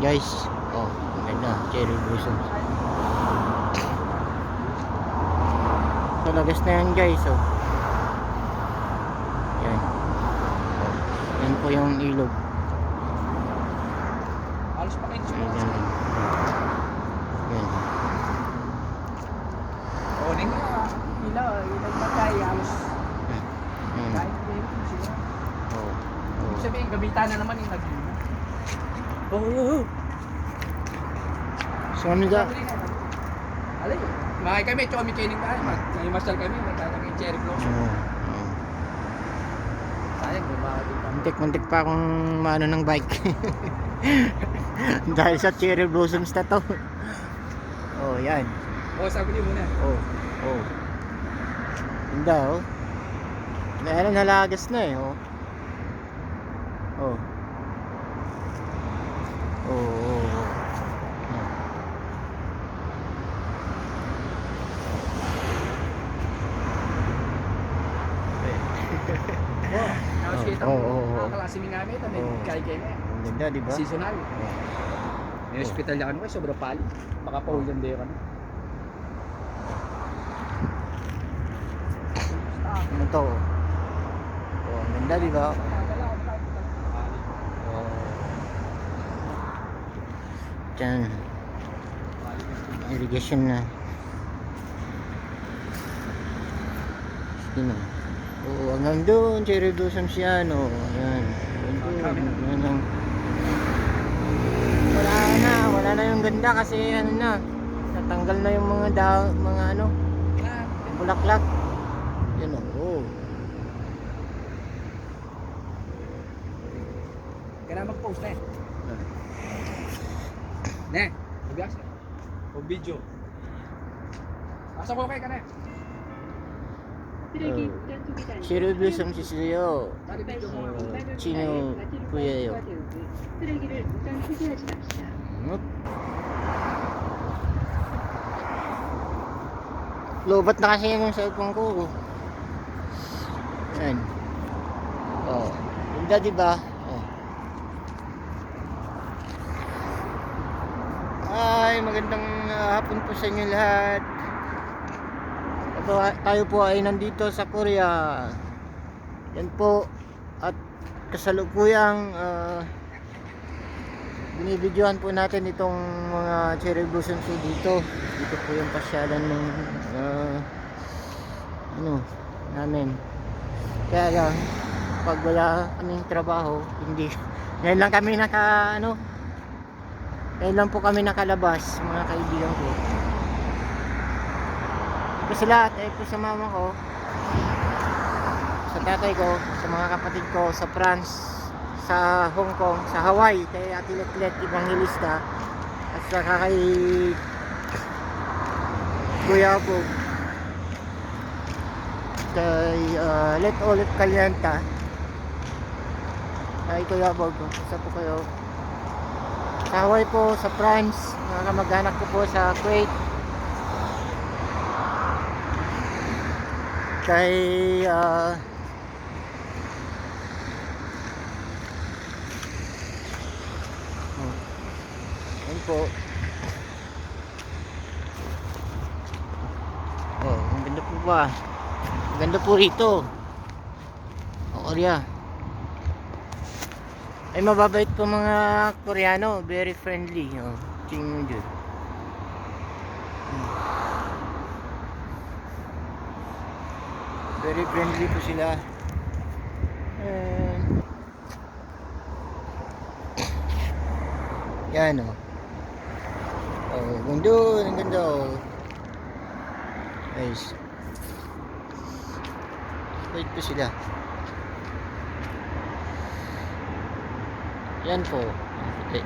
guys. Oh, ganda, cherry blossoms. Talagas na yan guys, oh. Yan. Oh, yan po yung ilog. Halos pa kayo Yan, yan. Yan. o ning ilang matay halos Yan. kahit hindi sila. Oh. Ibig sabihin gamitan na naman yung nagino. Oh. So ano ga? Alay, makay kami, chomi kining tayo, mag-imasal kami, magkakami cherry blossom. Sayang, bumawa din kami. Muntik pa akong maano ng bike. Dahil sa cherry blossoms na to. Oh, yan. O, sabi niyo muna. Oh. Ganda, oh. Ayan, nalagas na eh, oh. Oh. Oh. Tapos kita Oh, mo, oh, oh. klase mi namin, may Oh. kay na. Ang ganda, di ba? Seasonal. May hospital yan ko, sobra pali. Baka pa ulan din kan. Ano to? Oh, ang ganda, di ba? Oh. Diyan. Irrigation na. Sino? Oo, hanggang doon, cherry blossoms yan, oh. Ayan. Hanggang doon. Ayan lang. Wala na yung ganda kasi ano na. Natanggal na yung mga ano, bulaklak. Yan, oh. Kaya mag-post na eh. Ne, bigas. O video. Asa ko kay ka na. cherry blossom sisiyo. Tadi video mo. Chino kuya yo. Lobat na kasi yung cellphone ko. Yan. Oh. Ganda, diba? Oh. Ay, magandang hapon po sa inyo lahat. Tayo po ay nandito sa Korea. Yan po. At kasalukuyang binibidyohan po natin itong mga cherry blossoms dito. Dito po yung pasyalan ng namin. Kaya lang pag wala kaming trabaho, hindi ngayon lang kami ngayon lang po kami nakalabas, mga kaibigan ko. Kasi lahat ay po sa mama ko, sa tatay ko, sa mga kapatid ko sa France, sa Hong Kong, sa Hawaii kay Ate Letlet Evangelista, at saka kay Kuya Bog, kay Let Olive Calienta, kay Kuya Bog, isa po kayo sa Hawaii po, sa France, mga kamag-anak ko po sa Kuwait, kay yan po. Oh, ang ganda po ba? Ang ganda po rito. Korea. Ay, mababait po mga Koreano, very friendly. Oh, tingnan nyo dyan. Very friendly po sila. Yan, oh. Oh, ang ganda, oh. Guys. Wait po sila. Yan po. Okay.